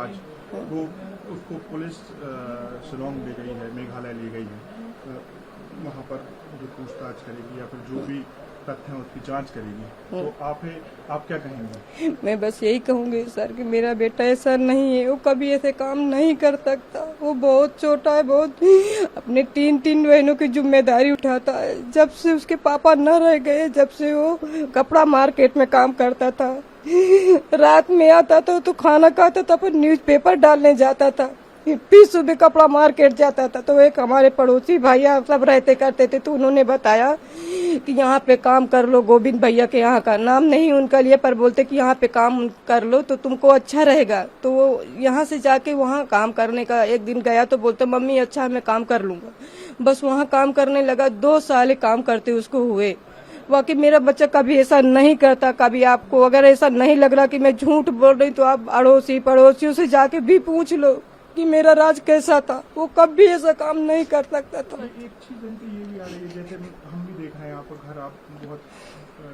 आज वो उसको पुलिस शिलोंग ले गई है, मेघालय ले गई है, वहाँ पर जो पूछताछ करेगी या फिर जो भी तथ्य हैं उसकी जांच करेगी, तो आप क्या कहेंगे? मैं बस यही कहूंगी सर कि मेरा बेटा ऐसा नहीं है, वो कभी ऐसे काम नहीं कर सकता। वो बहुत छोटा है, बहुत अपने तीन बहनों की जिम्मेदारी उठाता है। जब से उसके पापा न रह गए, जब से वो कपड़ा मार्केट में काम करता था, रात में आता था तो खाना खाता था, फिर न्यूज़पेपर डालने जाता था, फिर सुबह कपड़ा मार्केट जाता था। तो एक हमारे पड़ोसी भैया सब रहते करते थे, तो उन्होंने बताया कि यहाँ पे काम कर लो, गोविंद भैया के यहाँ का नाम नहीं उनका लिए, पर बोलते कि यहाँ पे काम कर लो तो तुमको अच्छा रहेगा। तो वो यहाँ से जाके वहाँ काम करने का एक दिन गया तो बोलते मम्मी अच्छा मैं काम कर लूंगा। बस वहाँ काम करने लगा, 2 साल काम करते उसको हुए। बाकी मेरा बच्चा कभी ऐसा नहीं करता। कभी आपको अगर ऐसा नहीं लग रहा कि मैं झूठ बोल रही, तो आप अड़ोसी पड़ोसियों से जाके भी पूछ लो कि मेरा राज कैसा था। वो कभी ऐसा काम नहीं कर सकता था। एक चीज ये भी आ रही है, जैसे हम भी देख रहे हैं, आपका घर आप बहुत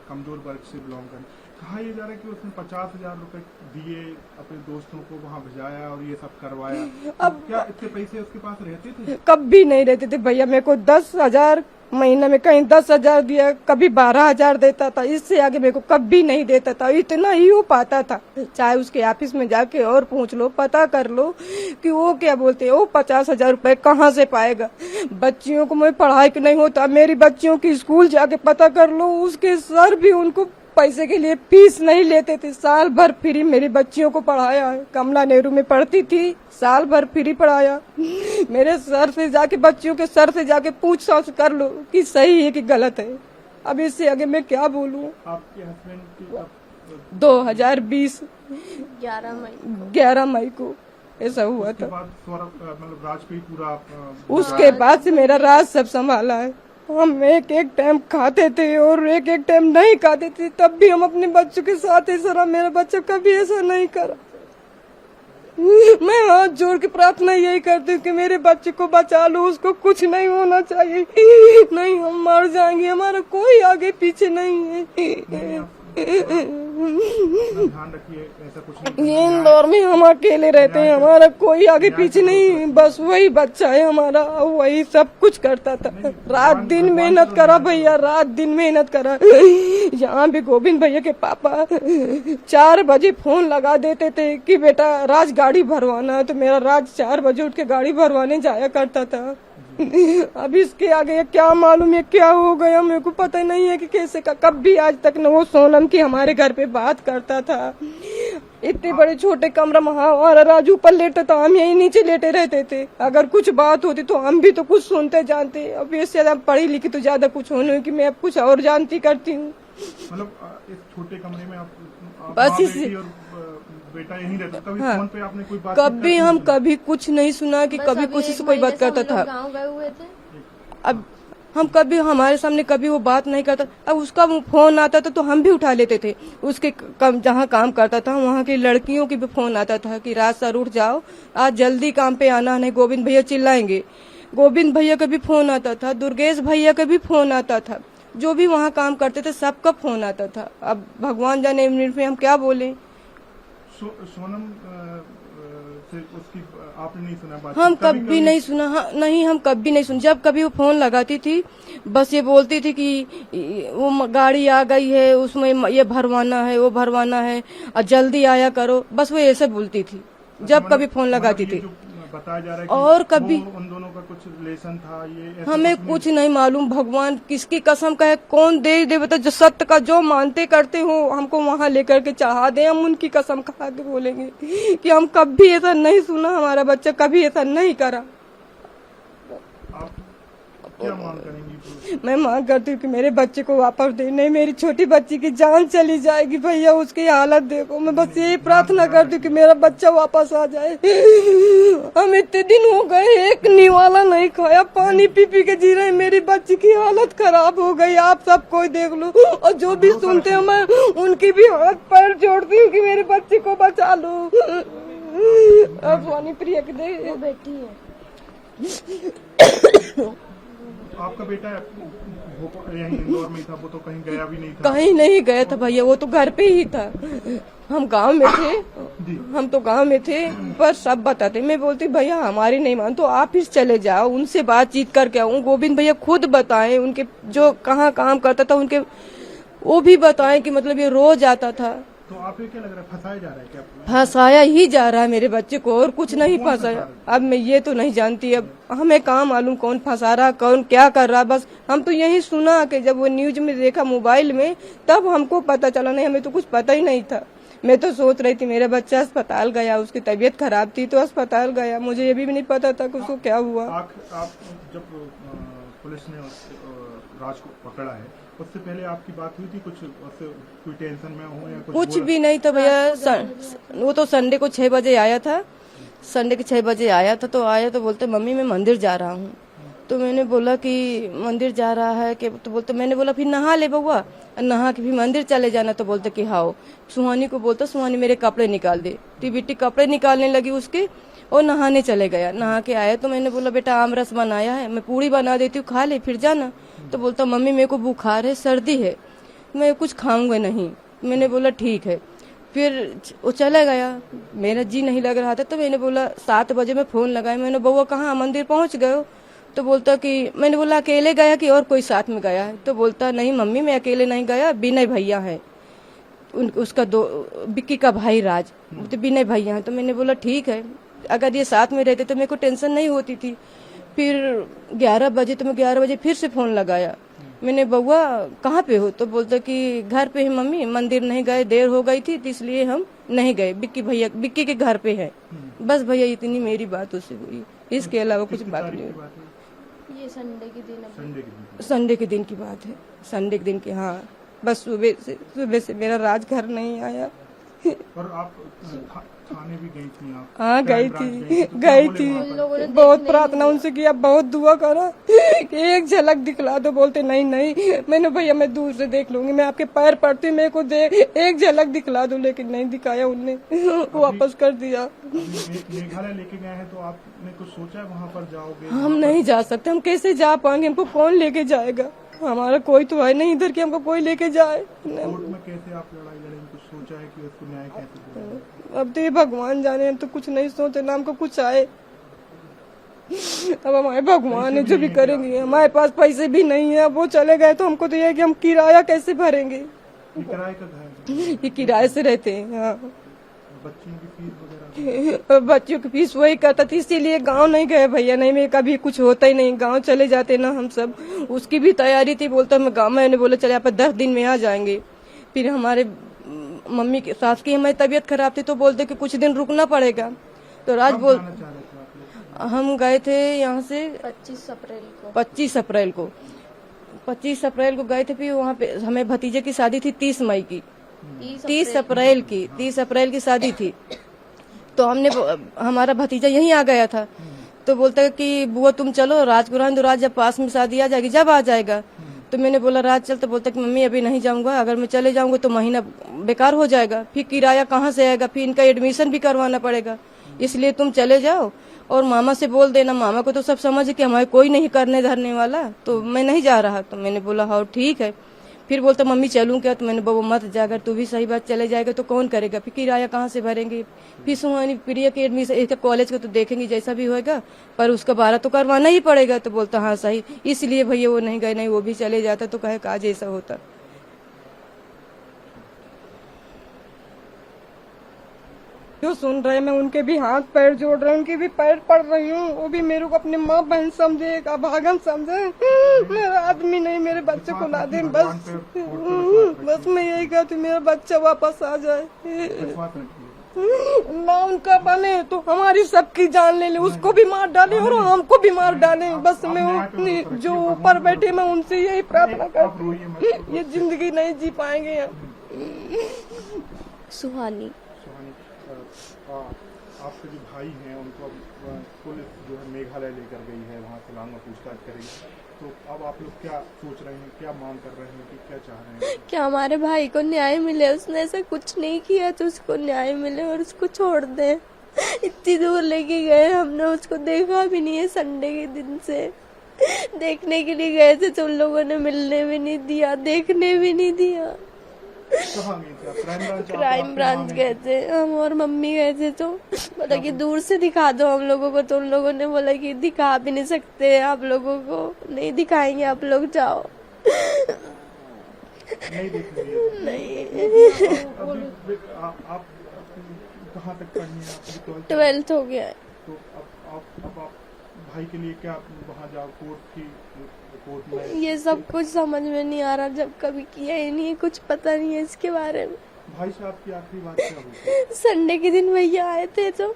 कमजोर वर्ग से बिलोंग करें, कहा यह जा रहा है कि उसने 50,000 रुपए दिए अपने दोस्तों को, वहाँ भेजाया और ये सब करवाया। अब क्या इतने पैसे उसके पास रहते थे? कभी नहीं रहते थे भैया। मेरे को 10,000 महीना में, कहीं 10,000 दिया, कभी 12,000 देता था। इससे आगे मेरे को कभी नहीं देता था। इतना ही वो पाता था। चाहे उसके ऑफिस में जाके और पूछ लो, पता कर लो कि वो क्या बोलते हैं, वो 50,000 रुपए कहाँ से पाएगा। बच्चियों को मैं पढ़ाई नहीं होता, मेरी बच्चियों की स्कूल जाके पता कर लो, उसके सर भी उनको पैसे के लिए फीस नहीं लेते थे। साल भर फ्री मेरी बच्चियों को पढ़ाया है। कमला नेहरू में पढ़ती थी, साल भर फ्री पढ़ाया। मेरे सर से जाके, बच्चियों के सर से जाके पूछताछ कर लो कि सही है कि गलत है। अब इससे आगे मैं क्या बोलूं। आपके हस्बैंड की 2020 11 मई को ऐसा हुआ था। मतलब राज पे पूरा उसके बाद से मेरा राज सब संभाला है। हम एक टाइम खाते थे और एक टाइम नहीं खाते थे, तब भी हम अपने बच्चों के साथ ऐसा रहा। मेरा बच्चा कभी ऐसा नहीं करा। मैं हाथ जोड़ के प्रार्थना यही करती हूँ कि मेरे बच्चे को बचा लो, उसको कुछ नहीं होना चाहिए। नहीं हम मर जाएंगे, हमारा कोई आगे पीछे नहीं है। ध्यान रखिए, ऐसा कुछ नहीं। ये इंदौर में हम अकेले रहते हैं, हमारा कोई आगे पीछे नहीं, बस वही बच्चा है हमारा, वही सब कुछ करता था। रात दिन मेहनत करा भैया, रात दिन मेहनत करा। यहाँ भी गोविंद भैया के पापा 4 बजे फोन लगा देते थे कि बेटा राज गाड़ी भरवाना है, तो मेरा राज 4 बजे उठ के गाड़ी भरवाने जाया करता था। अब इसके आगे क्या मालूम है क्या हो गया, मेरे को पता नहीं है कि कैसे का। कभी आज तक न वो सोनम की हमारे घर पे बात करता था। इतने बड़े छोटे कमरा में हमारा राजू ऊपर लेटा था, हम यही नीचे लेटे रहते थे। अगर कुछ बात होती तो हम भी तो कुछ सुनते जानते। अब इससे ज्यादा पढ़ी लिखी तो ज्यादा कुछ होने की मैं अब कुछ और जानती करती हूँ। मतलब इस छोटे कमरे में आप बस इस बेटा यहीं रहता। कभी हाँ, फोन पे आपने कोई बात कभी हम कभी कुछ नहीं सुना कि कभी किसी से कोई बात करता था। गाँव गए हुए थे। अब हम कभी हमारे सामने कभी वो बात नहीं करता। अब उसका फोन आता था तो हम भी उठा लेते थे। उसके जहाँ काम करता था वहाँ की लड़कियों की भी फोन आता था कि राज सर उठ जाओ, आज जल्दी काम पे आना, नहीं गोविंद भैया चिल्लाएंगे। गोविंद भैया का भी फोन आता था, दुर्गेश भैया का भी फोन आता था। जो भी वहाँ काम करते थे सबका फोन आता था। अब भगवान जाने में हम क्या बोले। सोनम से उसकी आपने नहीं सुना बात? हम कभी नहीं सुना। हाँ, नहीं हम कभी नहीं सुना। जब कभी वो फोन लगाती थी बस ये बोलती थी कि वो गाड़ी आ गई है, उसमें ये भरवाना है, वो भरवाना है और जल्दी आया करो, बस वो ऐसे बोलती थी जब कभी फोन लगाती थी। बताया जा रहा है कि और कभी उन दोनों का कुछ रिलेशन था, ये हमें कुछ नहीं मालूम। भगवान किसकी कसम का है, कौन दे दे बता। जो सत्य का जो मानते करते हो हमको वहाँ लेकर के चढ़ा दे, हम उनकी कसम खा के बोलेंगे कि हम कभी ऐसा नहीं सुना, हमारा बच्चा कभी ऐसा नहीं करा। आप क्या मांग करेंगी? मैं मांग करती हूँ कि मेरे बच्चे को वापस दे। नहीं मेरी छोटी बच्ची की जान चली जाएगी भैया, उसकी हालत देखो। मैं बस यही प्रार्थना करती हूँ कि मेरा बच्चा वापस आ जाए। हम इतने दिन हो गए एक निवाला नहीं खाया, पानी पी पी के जी रहे। मेरी बच्ची की हालत खराब हो गई, आप सब कोई देख लो। और जो भी सुनते हैं मैं उनकी भी हाथ पैर जोड़ती हूँ कि मेरे बच्चे को बचा लो। अब सोनी प्रिया की दे बेटी है। आपका बेटा यहीं इंदौर में ही था, वो तो कहीं गया भी नहीं था? कहीं नहीं गया था भैया, वो तो घर पे ही था। हम गांव में थे, हम तो गांव में थे, पर सब बताते। मैं बोलती भैया हमारी नहीं मान तो आप ही चले जाओ, उनसे बातचीत करके आऊँ। गोविंद भैया खुद बताएं, उनके जो कहाँ काम करता था उनके वो भी बताएं कि मतलब ये रोज आता था। तो आप ये क्या लग रहा है, फंसाया जा रहा है क्या? फंसाया ही जा रहा है मेरे बच्चे को, और कुछ नहीं फंसाया। अब मैं ये तो नहीं जानती, अब हमें कहाँ मालूम कौन फंसा रहा, कौन क्या कर रहा। बस हम तो यही सुना कि जब वो न्यूज में देखा मोबाइल में, तब हमको पता चला। नहीं, हमें तो कुछ पता ही नहीं था। मैं तो सोच रही थी मेरा बच्चा अस्पताल गया, उसकी तबीयत खराब थी तो अस्पताल गया। मुझे ये भी नहीं पता था कि उसको क्या हुआ। आप जब पुलिस ने राज को पकड़ा है, उससे पहले आपकी बात हुई थी कुछ, उससे कोई टेंशन में हो या कुछ भी नहीं था भैया। वो तो संडे को 6 बजे आया था, संडे के 6 बजे आया था। तो आया तो बोलते मम्मी मैं मंदिर जा रहा हूँ। तो मैंने बोला कि मंदिर जा रहा है कि, तो बोलते, मैंने बोला फिर नहा ले बउआ, नहा के भी मंदिर चले जाना। तो बोलते कि हाँ। सुहानी को बोलता सुहानी मेरे कपड़े निकाल दे। तो बेटी कपड़े निकालने लगी उसके, और नहाने चले गया। नहा के आया तो मैंने बोला बेटा आमरस बनाया है, मैं पूरी बना देती हूँ, खा ले फिर जाना। तो बोलता मम्मी मेरे को बुखार है, सर्दी है, मैं कुछ खाऊंगा नहीं। मैंने बोला ठीक है। फिर वो चला गया, मेरा जी नहीं लग रहा था। तो मैंने बोला 7 बजे मैं फोन लगाया, मैंने बउआ कहाँ, मंदिर पहुंच गए हो? तो बोलता कि, मैंने बोला अकेले गया कि और कोई साथ में गया है? तो बोलता नहीं मम्मी मैं अकेले नहीं गया, विनय भैया है, उसका बिक्की का भाई राज, तो विनय भैया है। तो मैंने बोला ठीक है, अगर ये साथ में रहते तो मेरे को टेंशन नहीं होती थी। फिर 11 बजे, तो मैं 11 बजे फिर से फोन लगाया। मैंने बउआ कहाँ पे हो? तो बोलता कि घर पे है मम्मी, मंदिर नहीं गए, देर हो गई थी तो इसलिए हम नहीं गए, बिक्की के घर पे है। बस भैया इतनी मेरी बात उससे हुई, इसके अलावा कुछ बात नहीं हुई। ये संडे के दिन संडे के दिन की बात है, संडे के दिन की। हाँ, बस सुबह से मेरा राज घर नहीं आया। और आप थाने भी गई थी आप? हाँ गई थी, बहुत प्रार्थना उनसे किया, बहुत दुआ करा कि एक झलक दिखला दो। बोलते नहीं नहीं, मैंने भैया मैं दूर से देख लूंगी, मैं आपके पैर पड़ती हूँ, मेरे को एक झलक दिखला दो। लेकिन नहीं दिखाया उनने, वापस कर दिया। मेघालय लेके गए हैं, तो आपने कुछ सोचा वहाँ पर जाओगे? हम नहीं जा सकते, हम कैसे जा पाएंगे? हमको कौन लेके जाएगा? हमारा कोई तो है नहीं इधर कि हमको कोई लेके जाए। कोर्ट में कैसे आप लड़ाई लड़ेंगे, कुछ सोचा है कि उसको न्याय कैसे दिलाएंगे? अब तो ये भगवान जाने, हम तो कुछ नहीं सोचे ना हमको कुछ आए। अब हमारे भगवान है जो भी करेंगे। हमारे पास पैसे भी नहीं है, अब वो चले गए तो हमको तो ये है कि हम किराया कैसे भरेंगे? ये किराए का घर है? ये किराए से रहते हैं। हाँ, बच्चियों की फीस वगैरह? बच्चों की फीस वही करता था, इसीलिए गांव नहीं गए भैया। नहीं मैं कभी कुछ होता ही नहीं, गांव चले जाते ना हम सब। उसकी भी तैयारी थी, बोलता मैं गाँव, मैंने बोला चले आप 10 दिन में आ जाएंगे। फिर हमारे मम्मी की, सास की हमारी तबीयत खराब थी तो बोलते कि कुछ दिन रुकना पड़ेगा। तो राज बोल, हम गए थे यहाँ से 25 अप्रैल को। 25 अप्रैल को गए थे। फिर वहाँ पे हमें भतीजे की शादी थी 30 मई की, 30 अप्रैल की शादी थी। तो हमारा भतीजा यहीं आ गया था। तो बोलता है कि बुआ तुम चलो, राज को रहने दो, राज जब पास में शादी आ जाएगी जब आ जाएगा। तो मैंने बोला राज चल। तो बोलता कि मम्मी अभी नहीं जाऊंगा, अगर मैं चले जाऊंगा तो महीना बेकार हो जाएगा, फिर किराया कहाँ से आएगा, फिर इनका एडमिशन भी करवाना पड़ेगा, इसलिए तुम चले जाओ और मामा से बोल देना। मामा को तो सब समझ है कि हमारे कोई नहीं करने धरने वाला, तो मैं नहीं जा रहा। तो मैंने बोला हाँ ठीक है। फिर बोलता मम्मी चलूं क्या? तो मैंने बोला मत जा, अगर तू भी सही बात चले जाएगा तो कौन करेगा, फिर किराया कहाँ से भरेंगे। फिर सुहानी प्रिया के एडमिशन, इसका कॉलेज का तो देखेंगे जैसा भी होएगा, पर उसका 12 तो करवाना ही पड़ेगा। तो बोलता हाँ सही, इसलिए भैया वो नहीं गए, नहीं वो भी चले जाता तो कहे काज ऐसा होता। जो सुन रहे, मैं उनके भी हाथ पैर जोड़ रहे, उनके भी पैर पड़ रही हूँ। वो भी मेरे को अपने माँ बहन समझे, एक अभागन समझे, मेरा आदमी नहीं, मेरे बच्चे को ला दे बस मैं यही कहती हूँ, मेरा बच्चा वापस आ जाए। ना उनका बने तो हमारी सबकी जान ले ले, उसको भी मार डाले और हमको भी मार डाले। बस मैं जो ऊपर बैठे, मैं उनसे यही प्रार्थना करती हूँ, ये जिंदगी नहीं जी पाएंगे। सुहानी आपके जो भाई हैं उनको पुलिस जो है मेघालय लेकर गई है, वहाँ से लांग में पूछताछ करेगी, तो अब आप लोग क्या सोच रहे हैं, क्या मांग कर रहे हैं, कि क्या चाह रहे हैं? क्या हमारे भाई को न्याय मिले, उसने ऐसा कुछ नहीं किया तो उसको न्याय मिले और उसको छोड़ दे। इतनी दूर लेके गए, हमने उसको देखा भी नहीं है संडे के दिन से। देखने के लिए गए थे तो उन लोगों ने मिलने भी नहीं दिया, देखने भी नहीं दिया। कहाँ गए थे आप? क्राइम ब्रांच गए थे, हम और मम्मी गए थे। तो बोला कि दूर से दिखा दो हम लोगों को, तो उन लोगों ने बोला कि दिखा भी नहीं सकते आप लोगों को, नहीं दिखाएंगे, आप लोग जाओ। नहीं देखने नहीं। अभी आप कहाँ तक पढ़नी है आपकी? 12th हो गया है। तो अब आप भाई के लिए क्या वहाँ जाओ कोर्ट में? ये सब कुछ समझ में नहीं आ रहा, जब कभी किया ही नहीं है, कुछ पता नहीं है इसके बारे में। भाई साहब की आखिरी बात क्या हुई? संडे के दिन भैया आए थे तो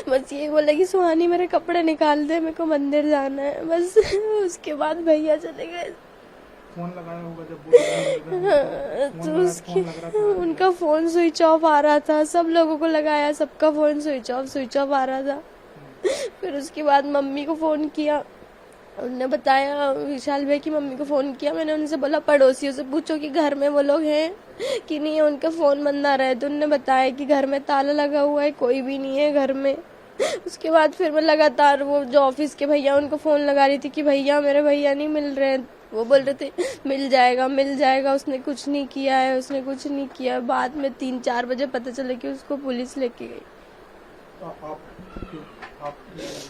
बस ये बोला कि सुहानी मेरे कपड़े निकाल दे, मेरे को मंदिर जाना है, बस। उसके बाद भैया चले गए। फोन लगाया होगा जब तो उसकी उनका फोन स्विच ऑफ आ रहा था, सब लोगों को लगाया, सबका फोन स्विच ऑफ आ रहा था। फिर उसके बाद मम्मी को फोन किया, उन्होंने बताया विशाल भाई की मम्मी को फोन किया। मैंने उनसे बोला पड़ोसियों से पूछो कि घर में वो लोग हैं कि नहीं है, उनका फोन बंद आ रहा है। तो उन्होंने बताया कि घर में ताला लगा हुआ है, कोई भी नहीं है घर में। उसके बाद फिर मैं लगातार वो जो ऑफिस के भैया उनको फोन लगा रही थी कि भैया मेरे भैया नहीं मिल रहे हैं। वो बोल रहे थे मिल जाएगा, उसने कुछ नहीं किया। बाद में 3-4 बजे पता चला कि उसको पुलिस लेके गई। आप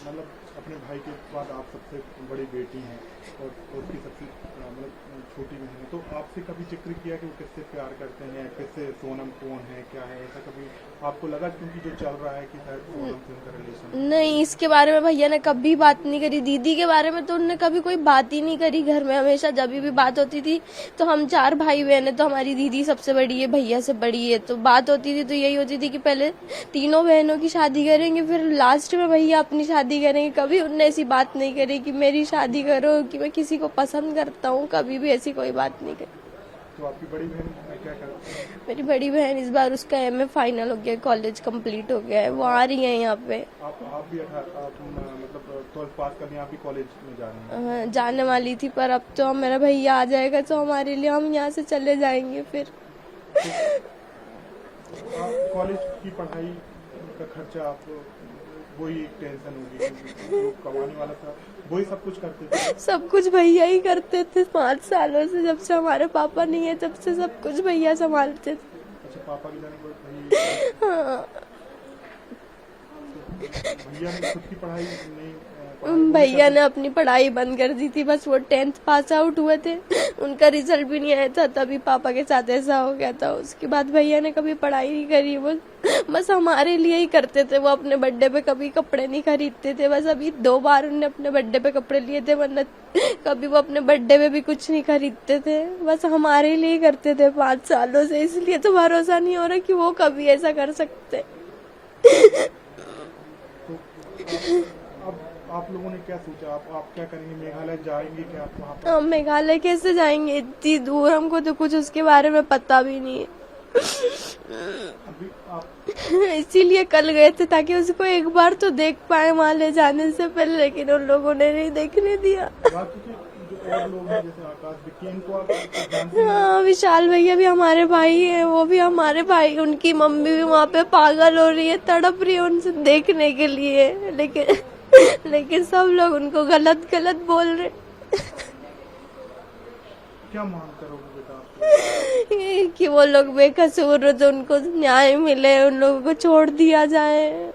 मतलब अपने भाई के बाद आप सबसे बड़ी बेटी हैं और उसकी सबसे मतलब छोटी बहन है, तो आपसे कभी जिक्र किया कि वो किससे प्यार करते हैं, किससे सोनम कौन है, क्या है, ऐसा कभी आपको लगा? क्योंकि जो चल रहा है कि शायद सोनम से उनका रिलेशन। नहीं, इसके बारे में भैया ने कभी बात नहीं करी। दीदी के बारे में तो उन्होंने कभी कोई बात ही नहीं करी घर में। हमेशा जब भी बात होती थी तो हम 4 भाई बहन है, तो हमारी दीदी सबसे बड़ी है, भैया से बड़ी है, तो बात होती थी तो यही होती थी कि पहले तीनों बहनों की शादी करेंगे, फिर लास्ट में भैया अपनी शादी करेंगे। कभी उनने ऐसी बात नहीं करी कि मेरी शादी करो, कि मैं किसी को पसंद करता हूँ, कभी भी ऐसी कोई बात नहीं करी। तो आपकी बड़ी बहन क्या करती है? मेरी बड़ी बहन इस बार उसका MA फाइनल हो गया, कॉलेज कंप्लीट हो गया है, वो आ रही है यहाँ पे। आप भी मतलब 12th पास करने आप भी कॉलेज में जा रही हैं? जाने वाली थी, पर अब तो मेरा भैया आ जाएगा तो हमारे लिए हम यहाँ से चले जाएंगे। फिर कॉलेज की पढ़ाई का खर्चा आप वही एक टेंशन होगी, जो कमाने वाला था वही सब कुछ करते थे? सब कुछ भैया ही करते थे 5 सालों से, जब से हमारे पापा नहीं है तब से सब कुछ भैया संभालते थे। अच्छा, पापा के जाने पर हाँ, भैया ने खुद की पढ़ाई नहीं भैया ने अपनी पढ़ाई बंद कर दी थी। बस वो 10th पास आउट हुए थे, उनका रिजल्ट भी नहीं आया था, तभी पापा के साथ ऐसा हो गया था। उसके बाद भैया ने कभी पढ़ाई नहीं करी, वो बस हमारे लिए ही करते थे। वो अपने बर्थडे पे कभी कपड़े नहीं खरीदते थे, बस अभी 2 बार उन्होंने अपने बर्थडे पे कपड़े लिए थे, वरना कभी वो अपने बर्थडे पे भी कुछ नहीं खरीदते थे। बस हमारे लिए ही करते थे 5 सालों से, इसलिए तो भरोसा नहीं हो रहा कि वो कभी ऐसा कर सकते। आप लोगों ने क्या सोचा? आप क्या करेंगे? मेघालय जाएंगे क्या आप वहाँ पर? हम मेघालय कैसे जाएंगे, इतनी दूर, हमको तो कुछ उसके बारे में पता भी नहीं है। अभी आप इसीलिए कल गए थे ताकि उसको एक बार तो देख पाए वहाँ ले जाने से पहले, लेकिन उन लोगों ने नहीं देखने दिया। जो और लोग हैं जैसे आकाश विक्की, इनको आप जानते हैं? हाँ, विशाल भैया भी हमारे भाई हैं, वो भी हमारे भाई। उनकी मम्मी भी वहाँ पे पागल हो रही है, तड़प रही है उनसे देखने के लिए, लेकिन सब लोग उनको गलत बोल रहे। क्या मांग करोगे बेटा आप? कि वो लोग बेकसूर हो तो उनको न्याय मिले, उन लोगों को छोड़ दिया जाए।